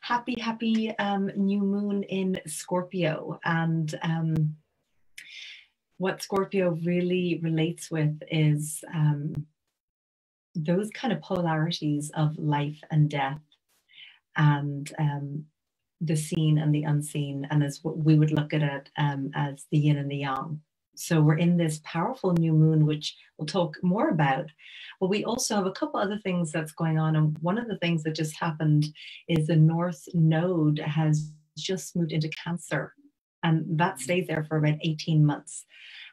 Happy new moon in Scorpio. And what Scorpio really relates with is those kind of polarities of life and death, and the seen and the unseen, and as what we would look at it as the yin and the yang. So we're in this powerful new moon, which we'll talk more about. But we also have a couple other things that's going on. And one of the things that just happened is the North Node has just moved into Cancer. And that stays there for about 18 months.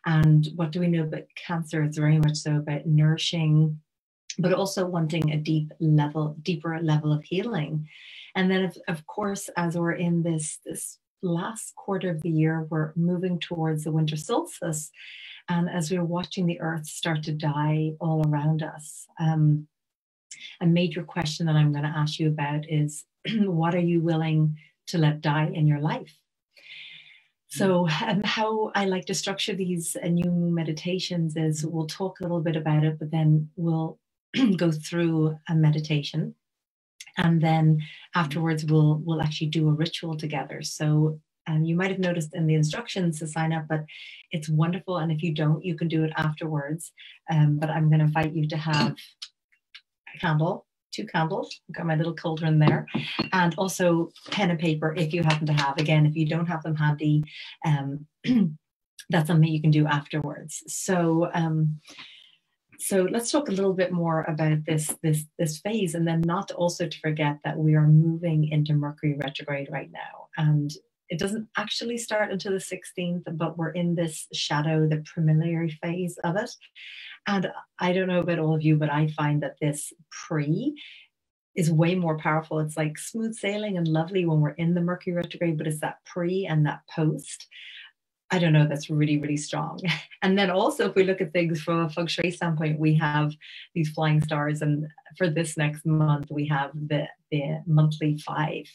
And what do we know about Cancer? It's very much so about nourishing, but also wanting a deeper level of healing. And then, of course, as we're in this last quarter of the year, we're moving towards the winter solstice. And as we're watching the earth start to die all around us, a major question that I'm going to ask you about is what are you willing to let die in your life? So how I like to structure these new moon meditations is we'll talk a little bit about it, but then we'll go through a meditation. And then afterwards, we'll actually do a ritual together. So you might have noticed in the instructions to sign up, but it's wonderful. And if you don't, you can do it afterwards. But I'm going to invite you to have a candle, 2 candles. I've got my little cauldron there, and also pen and paper if you happen to have. Again, if you don't have them handy, that's something you can do afterwards. So let's talk a little bit more about this phase, and then not also to forget that we are moving into Mercury retrograde right now. And it doesn't actually start until the 16th, but we're in this shadow, the preliminary phase of it. And I don't know about all of you, but I find that this pre is way more powerful. It's like smooth sailing and lovely when we're in the Mercury retrograde, but it's that pre and that post. I don't know, that's really, really strong. And then also, if we look at things from a feng shui standpoint, we have these flying stars. And for this next month, we have the monthly 5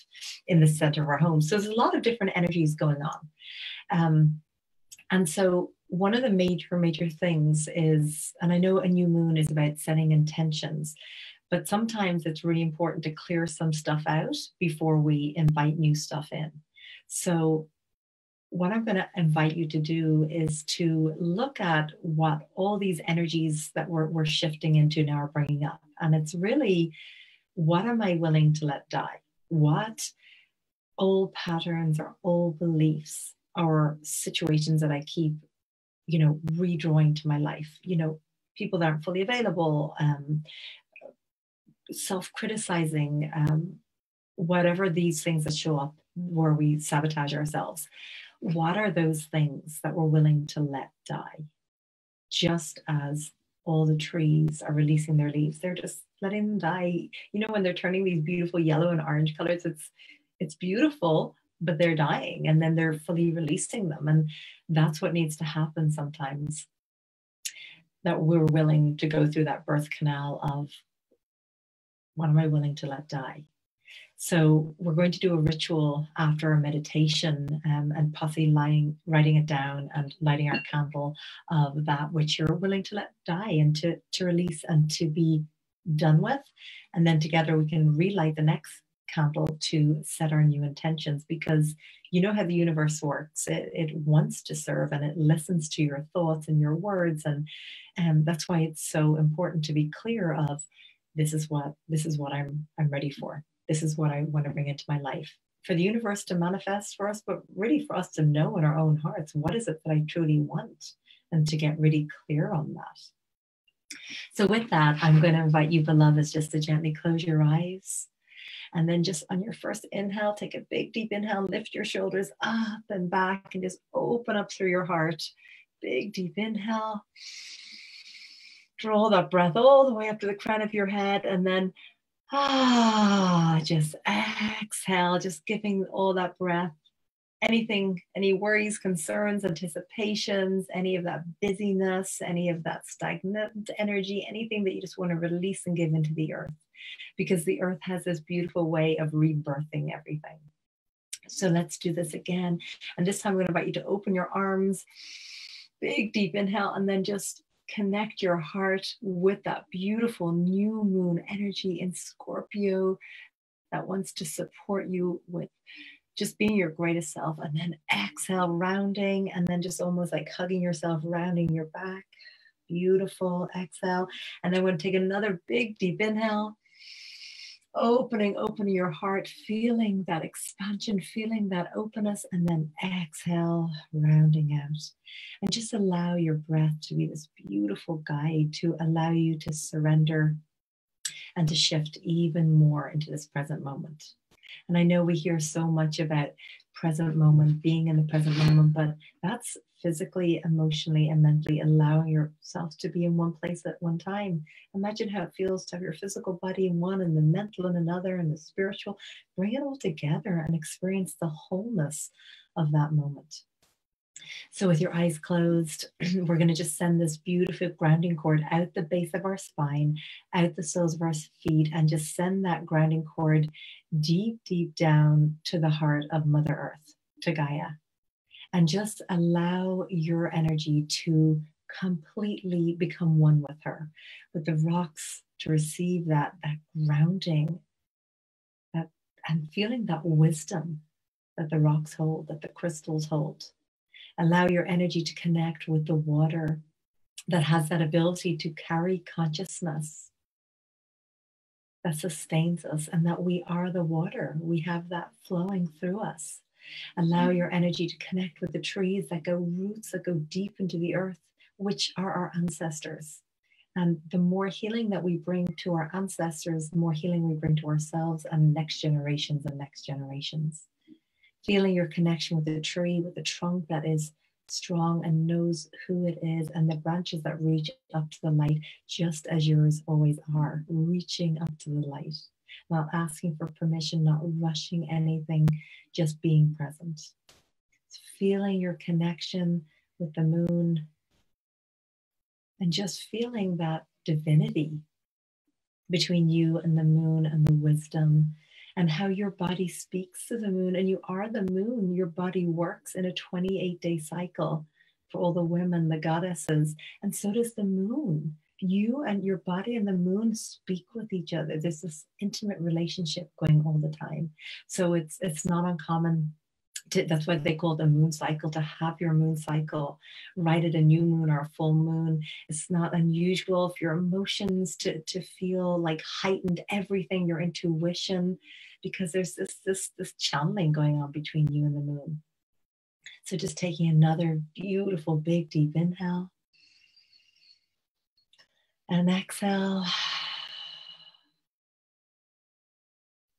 in the center of our home. So there's a lot of different energies going on. And so one of the major things is, and I know a new moon is about setting intentions, but sometimes it's really important to clear some stuff out before we invite new stuff in. So what I'm going to invite you to do is to look at what all these energies that we're shifting into now are bringing up. And it's really, what am I willing to let die? What old patterns or old beliefs or situations that I keep, redrawing to my life? People that aren't fully available, self-criticizing, whatever these things that show up where we sabotage ourselves. What are those things that we're willing to let die? Just as all the trees are releasing their leaves, they're just letting them die. When they're turning these beautiful yellow and orange colors, it's beautiful, but they're dying, and then they're fully releasing them. And that's what needs to happen sometimes, that we're willing to go through that birth canal of what am I willing to let die? So we're going to do a ritual after a meditation, and possibly writing it down and lighting our candle of that which you're willing to let die and to release and to be done with. And then together we can relight the next candle to set our new intentions, because you know how the universe works. It wants to serve, and it listens to your thoughts and your words. And that's why it's so important to be clear of, this is what I'm ready for. This is what I want to bring into my life, for the universe to manifest for us, but really for us to know in our own hearts, what is it that I truly want, and to get really clear on that. So with that, I'm going to invite you, beloveds, just to gently close your eyes. And then just on your first inhale, take a big, deep inhale, lift your shoulders up and back, and just open up through your heart. Big, deep inhale. Draw that breath all the way up to the crown of your head, and then just exhale, just giving all that breath. Any worries, concerns, anticipations, any of that busyness, any of that stagnant energy, anything that you just want to release and give into the earth, because the earth has this beautiful way of rebirthing everything. So let's do this again. And this time I'm going to invite you to open your arms, big, deep inhale, and then just connect your heart with that beautiful new moon energy in Scorpio, that wants to support you with just being your greatest self. And then exhale, rounding, and then just almost like hugging yourself, rounding your back. Beautiful. Exhale. And then we're going to take another big, deep inhale. Opening your heart, feeling that expansion, feeling that openness, and then exhale, rounding out. And just allow your breath to be this beautiful guide to allow you to surrender and to shift even more into this present moment. And I know we hear so much about present moment, being in the present moment, but that's physically, emotionally, and mentally allowing yourself to be in one place at one time. Imagine how it feels to have your physical body in one and the mental in another and the spiritual. Bring it all together and experience the wholeness of that moment. So with your eyes closed, we're going to just send this beautiful grounding cord out the base of our spine, out the soles of our feet, and just send that grounding cord deep, deep down to the heart of Mother Earth, to Gaia. And just allow your energy to completely become one with her, with the rocks, to receive that grounding, and feeling that wisdom that the rocks hold, that the crystals hold. Allow your energy to connect with the water that has that ability to carry consciousness, that sustains us, and that we are the water. We have that flowing through us. Allow your energy to connect with the trees that go roots, that go deep into the earth, which are our ancestors. And the more healing that we bring to our ancestors, the more healing we bring to ourselves and next generations and next generations. Feeling your connection with the tree, with the trunk that is strong and knows who it is, and the branches that reach up to the light, just as yours always are, reaching up to the light, not asking for permission, not rushing anything, just being present. Feeling your connection with the moon, and just feeling that divinity between you and the moon and the wisdom, and how your body speaks to the moon, and you are the moon. Your body works in a 28-day cycle for all the women, the goddesses, and so does the moon. You and your body and the moon speak with each other. There's this intimate relationship going all the time. So it's not uncommon. That's why they call it a moon cycle, to have your moon cycle right at a new moon or a full moon. It's not unusual for your emotions to feel like heightened, everything, your intuition, because there's this channeling going on between you and the moon. So just taking another beautiful, big, deep inhale and exhale.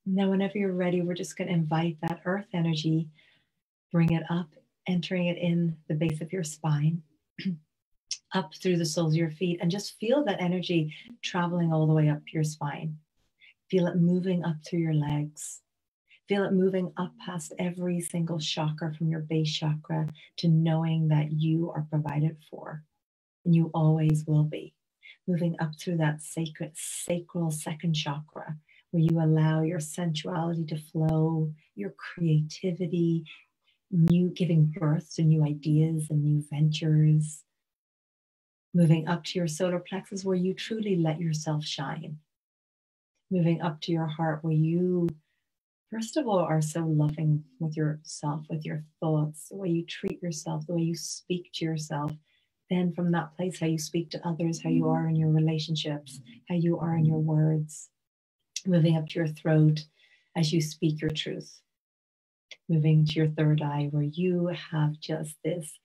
Now, whenever you're ready, we're just going to invite that earth energy. Bring it up, entering it in the base of your spine, up through the soles of your feet, and just feel that energy traveling all the way up your spine. Feel it moving up through your legs. Feel it moving up past every single chakra, from your base chakra to knowing that you are provided for, and you always will be. Moving up through that sacral second chakra, where you allow your sensuality to flow, your creativity, giving birth to new ideas and new ventures. Moving up to your solar plexus, where you truly let yourself shine. Moving up to your heart, where you, first of all, are so loving with yourself, with your thoughts, the way you treat yourself, the way you speak to yourself. Then from that place, how you speak to others, how you are in your relationships, how you are in your words. Moving up to your throat as you speak your truth. Moving to your third eye, where you have just this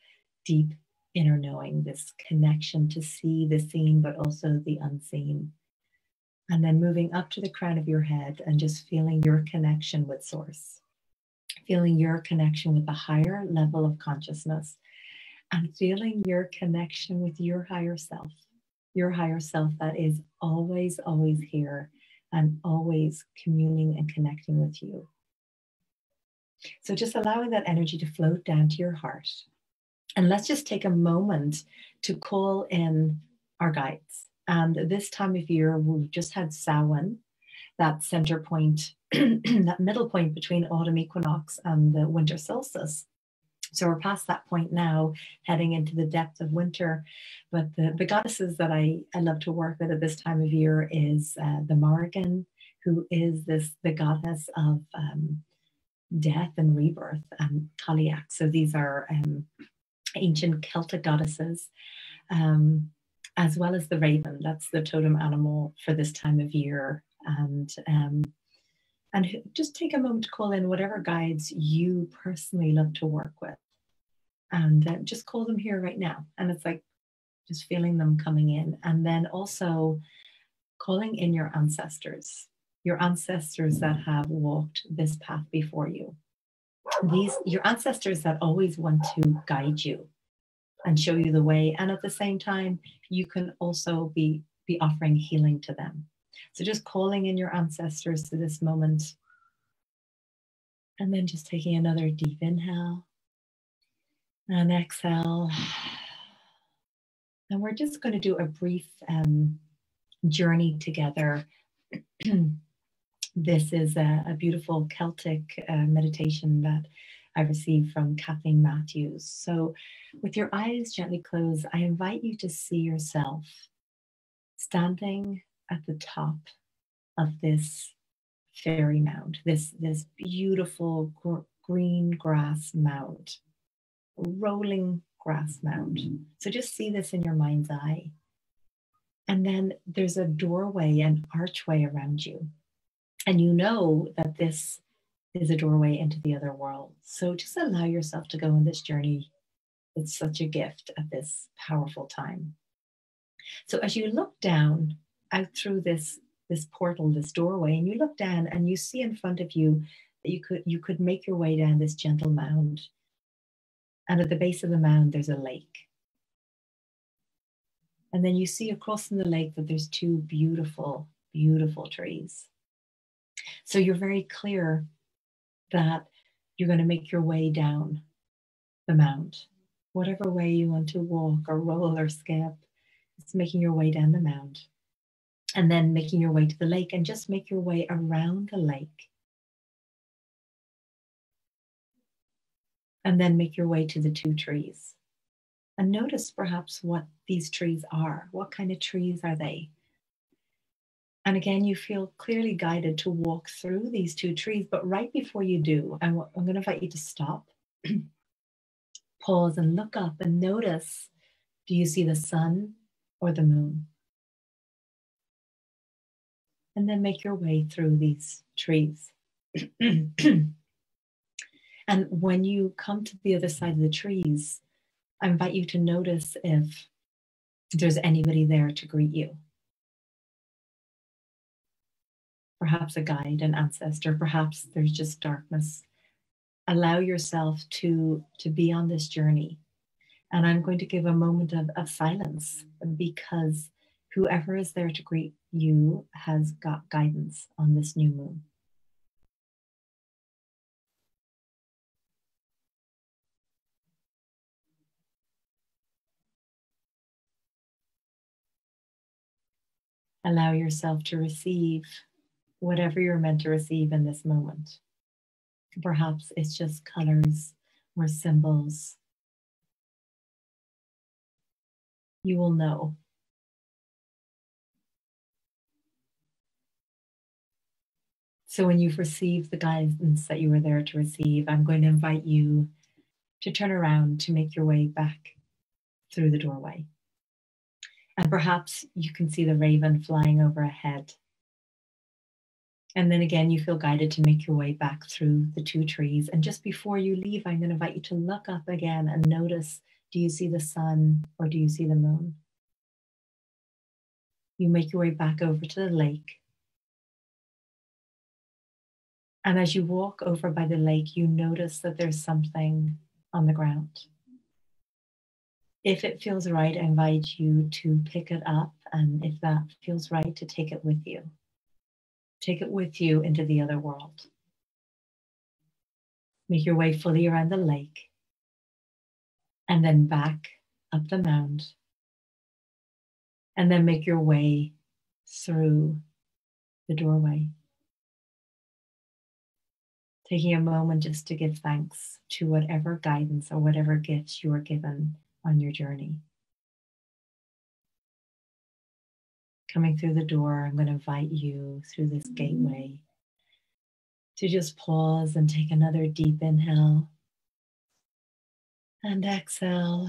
deep inner knowing, this connection to see the seen, but also the unseen. And then moving up to the crown of your head and just feeling your connection with Source, feeling your connection with the higher level of consciousness, and feeling your connection with your higher self that is always, always here and always communing and connecting with you. So just allowing that energy to float down to your heart. And let's just take a moment to call in our guides. And this time of year, we've just had Samhain, that center point, that middle point between autumn equinox and the winter solstice. So we're past that point now, heading into the depth of winter. But the goddesses that I love to work with at this time of year is the Morrigan, who is the goddess of death and rebirth, Cailleach. So these are ancient Celtic goddesses, as well as the raven. That's the totem animal for this time of year. And just take a moment to call in whatever guides you personally love to work with. And just call them here right now. And it's like just feeling them coming in. And then also calling in your ancestors that have walked this path before you. Your ancestors that always want to guide you and show you the way. And at the same time, you can also be offering healing to them. So just calling in your ancestors to this moment. And then just taking another deep inhale and exhale. And we're just going to do a brief journey together. This is a beautiful Celtic meditation that I received from Kathleen Matthews. So with your eyes gently closed, I invite you to see yourself standing at the top of this fairy mound, this beautiful green grass mound, rolling grass mound. So just see this in your mind's eye. And then there's a doorway, an archway around you. And you know that this is a doorway into the other world. So just allow yourself to go on this journey. It's such a gift at this powerful time. So as you look down out through this portal, this doorway, and you look down and you see in front of you that you could make your way down this gentle mound. And at the base of the mound, there's a lake. And then you see across from the lake that there's two beautiful, beautiful trees. So you're very clear that you're going to make your way down the mound. Whatever way you want to walk or roll or skip, it's making your way down the mound. And then making your way to the lake, and just make your way around the lake. And then make your way to the two trees. And notice perhaps what these trees are. What kind of trees are they? And again, you feel clearly guided to walk through these two trees, but right before you do, I'm going to invite you to stop, pause and look up and notice, do you see the sun or the moon? And then make your way through these trees. And when you come to the other side of the trees, I invite you to notice if there's anybody there to greet you. Perhaps a guide, an ancestor, perhaps there's just darkness. Allow yourself to be on this journey. And I'm going to give a moment of silence, because whoever is there to greet you has got guidance on this new moon. Allow yourself to receive whatever you're meant to receive in this moment. Perhaps it's just colors or symbols. You will know. So when you've received the guidance that you were there to receive, I'm going to invite you to turn around to make your way back through the doorway. And perhaps you can see the raven flying overhead. And then again, you feel guided to make your way back through the two trees. And just before you leave, I'm going to invite you to look up again and notice, do you see the sun or do you see the moon? You make your way back over to the lake. And as you walk over by the lake, you notice that there's something on the ground. If it feels right, I invite you to pick it up. And if that feels right, to take it with you. Take it with you into the other world. Make your way fully around the lake. And then back up the mound. And then make your way through the doorway. Taking a moment just to give thanks to whatever guidance or whatever gifts you are given on your journey. coming through the door, I'm going to invite you through this gateway to just pause and take another deep inhale and exhale.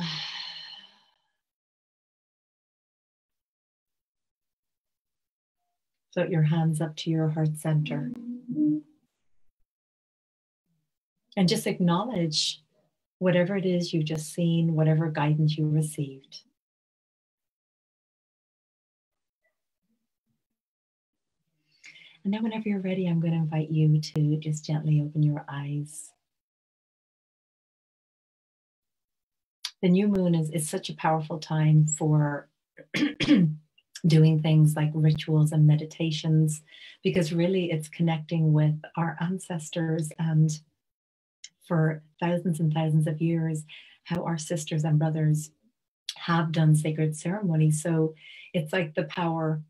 Float your hands up to your heart center. And just acknowledge whatever it is you've just seen, whatever guidance you received. And then whenever you're ready, I'm going to invite you to just gently open your eyes. The new moon is such a powerful time for doing things like rituals and meditations, because really it's connecting with our ancestors, and for thousands and thousands of years, how our sisters and brothers have done sacred ceremonies. So it's like the power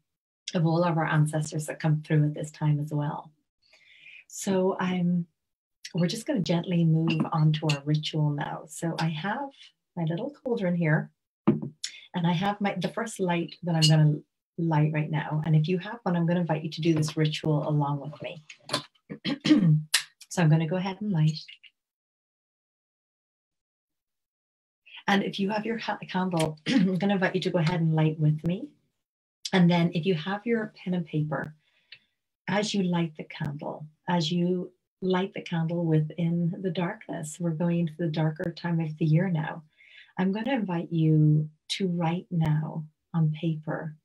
of all of our ancestors that come through at this time as well. So we're just going to gently move on to our ritual now. So I have my little cauldron here, and I have the first light that I'm going to light right now. And if you have one, I'm going to invite you to do this ritual along with me. So I'm going to go ahead and light. And if you have your candle, I'm going to invite you to go ahead and light with me. And then if you have your pen and paper, as you light the candle within the darkness, we're going into the darker time of the year now. I'm going to invite you to write now on paper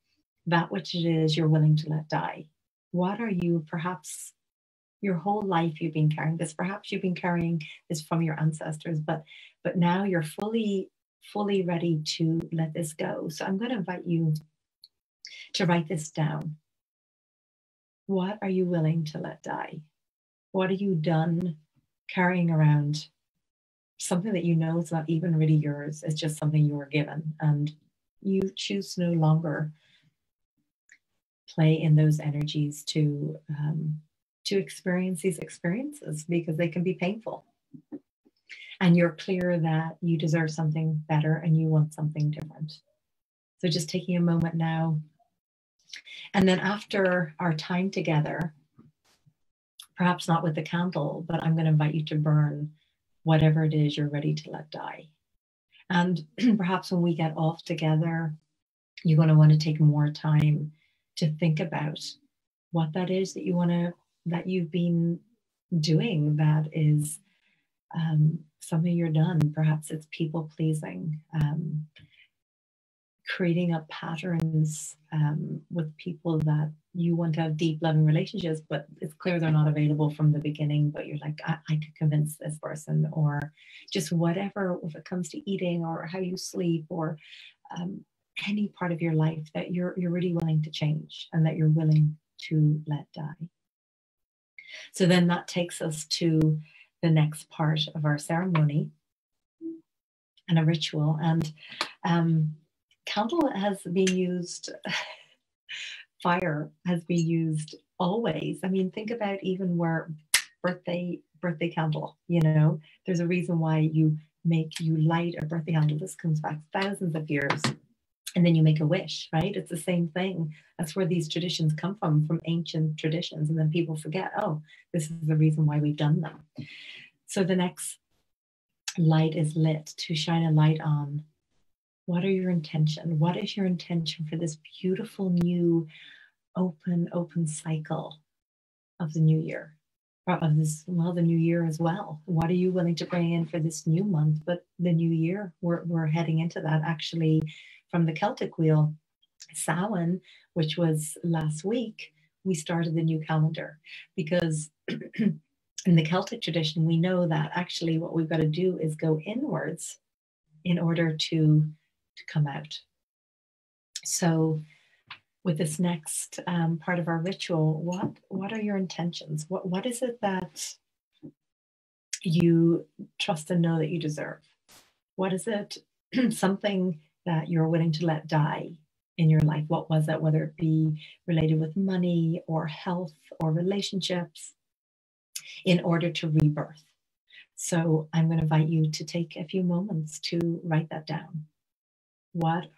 that which it is you're willing to let die. What are you, perhaps your whole life you've been carrying this, perhaps you've been carrying this from your ancestors, but now you're fully ready to let this go. So I'm going to invite you to write this down. What are you willing to let die? What are you done carrying around? Something that you know is not even really yours. It's just something you were given, and you choose to no longer play in those energies to experience these experiences, because they can be painful. And you're clear that you deserve something better and you want something different. So just taking a moment now. And then after our time together, perhaps not with the candle, but I'm going to invite you to burn whatever it is you're ready to let die. And perhaps when we get off together, you're going to want to take more time to think about what that is that that you've been doing that is something you're done. Perhaps it's people pleasing, creating up patterns with people that you want to have deep loving relationships, but it's clear they're not available from the beginning, but you're like, I could convince this person, or just whatever, if it comes to eating or how you sleep, or any part of your life that you're really willing to change and that you're willing to let die. So then that takes us to the next part of our ceremony and a ritual. And candle has been used, fire has been used always. I mean, think about even where birthday candle, there's a reason why you light a birthday candle. This comes back thousands of years. And then you make a wish, right? It's the same thing. That's where these traditions come from ancient traditions. And then people forget, oh, this is the reason why we've done them. So the next light is lit to shine a light on, what are your intention? What is your intention for this beautiful new open cycle of the new year? Or of this, well, the new year as well. What are you willing to bring in for this new month? But the new year, we're heading into that. Actually, from the Celtic wheel, Samhain, which was last week, we started the new calendar, because in the Celtic tradition, we know that actually what we've got to do is go inwards in order to come out. So with this next part of our ritual, what are your intentions? What is it that you trust and know that you deserve? What is it, something that you're willing to let die in your life? What was that, whether it be related with money or health or relationships, in order to rebirth? So I'm going to invite you to take a few moments to write that down. What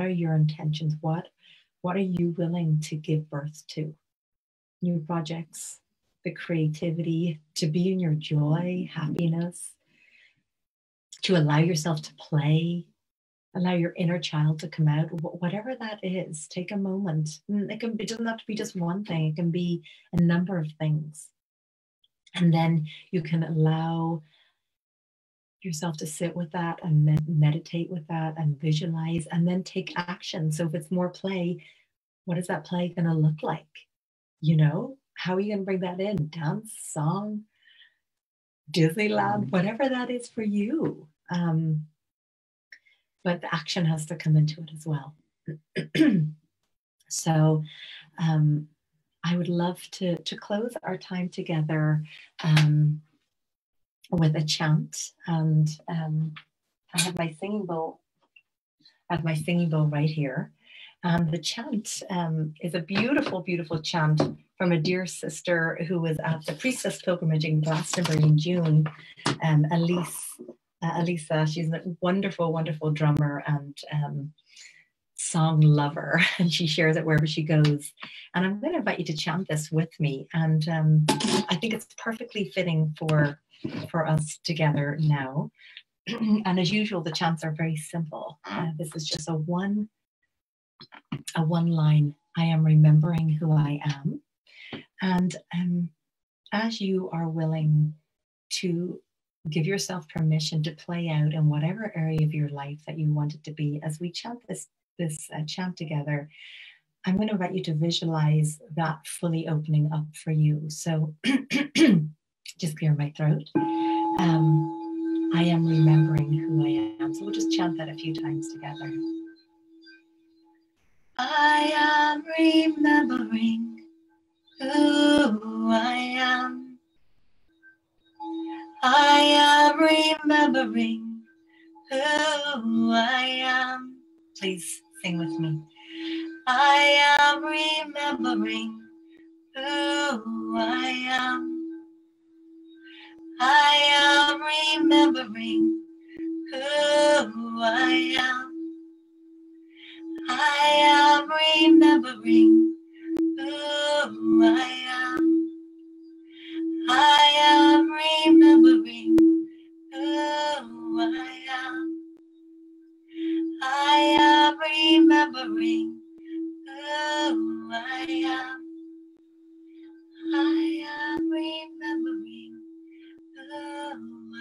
are your intentions? What What are you willing to give birth to? New projects, the creativity, to be in your joy, happiness, to allow yourself to play, allow your inner child to come out, whatever that is. Take a moment. It doesn't have to be just one thing, it can be a number of things. And then you can allow yourself to sit with that and meditate with that and visualize and then take action. So if it's more play, what is that play going to look like? You know, how are you going to bring that in? Dance, song, Disneyland, whatever that is for you. But the action has to come into it as well. So I would love to close our time together with a chant. And I have my singing bowl. Right here. And the chant is a beautiful, beautiful chant from a dear sister who was at the Priestess Pilgrimage in Glastonbury in June, Elisa. She's a wonderful, wonderful drummer and song lover, and she shares it wherever she goes. And I'm going to invite you to chant this with me. And I think it's perfectly fitting for us together now. And as usual, the chants are very simple. This is just a one line. I am remembering who I am. And as you are willing to give yourself permission to play out in whatever area of your life that you want it to be, as we chant this chant together, I'm going to invite you to visualize that fully opening up for you. So just clear my throat. I am remembering who I am. So we'll just chant that a few times together. I am remembering who I am. I am remembering who I am. Please sing with me. I am remembering who I am. I am remembering who I am. I am remembering who I am. I am remembering who I am. I am remembering who I am. I am remembering who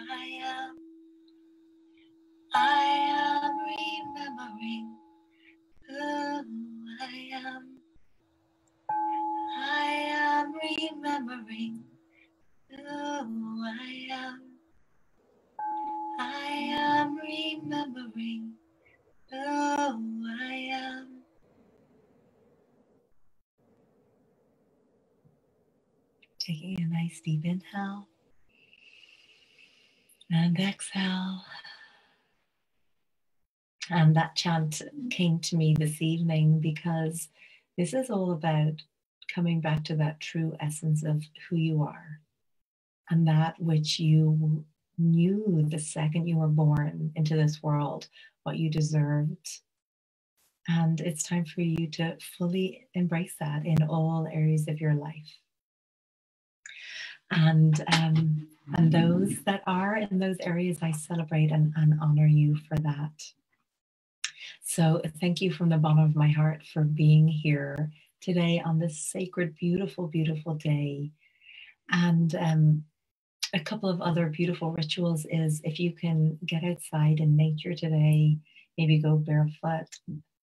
I am. I am remembering who I am. I am remembering who I am. I am remembering who I am. Taking a nice deep inhale and exhale. And that chant came to me this evening because this is all about coming back to that true essence of who you are and that which you knew the second you were born into this world, what you deserved. And it's time for you to fully embrace that in all areas of your life. And those that are in those areas, I celebrate and honor you for that. So thank you from the bottom of my heart for being here today on this sacred, beautiful, beautiful day. And a couple of other beautiful rituals is if you can get outside in nature today, maybe go barefoot,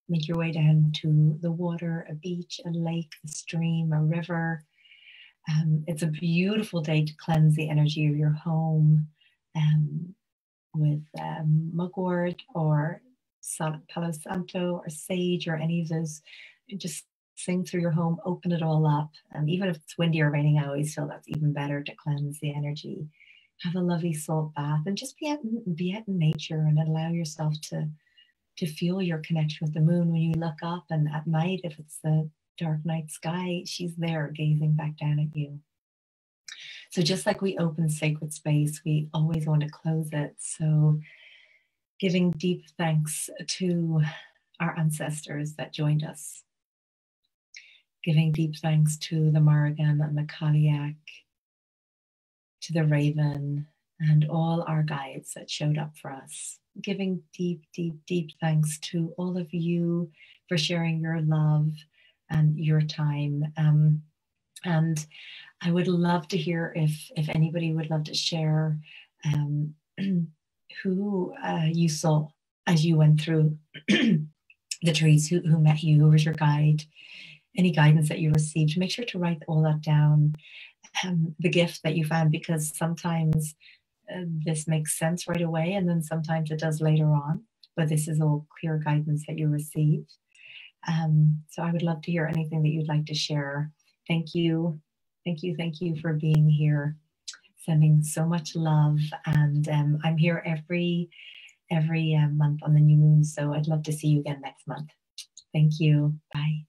make your way down to the water, a beach, a lake, a stream, a river. It's a beautiful day to cleanse the energy of your home with mugwort or Palo Santo or sage or any of those. Just sing through your home, open it all up. And even if it's windy or raining, I always feel that's even better to cleanse the energy. Have a lovely salt bath and just be out in nature and allow yourself to feel your connection with the moon when you look up. And at night, if it's the dark night sky, she's there gazing back down at you. So just like we open sacred space, we always want to close it. So giving deep thanks to our ancestors that joined us Giving deep thanks to the Morrigan and the Caliac, to the Raven, and all our guides that showed up for us. Giving deep, deep, deep thanks to all of you for sharing your love and your time. And I would love to hear if anybody would love to share who you saw as you went through the trees, who met you, who was your guide, any guidance that you received. Make sure to write all that down, the gift that you found, because sometimes this makes sense right away, and then sometimes it does later on, but this is all clear guidance that you received. So I would love to hear anything that you'd like to share. Thank you. Thank you. Thank you for being here, sending so much love. And I'm here every month on the new moon, so I'd love to see you again next month. Thank you. Bye.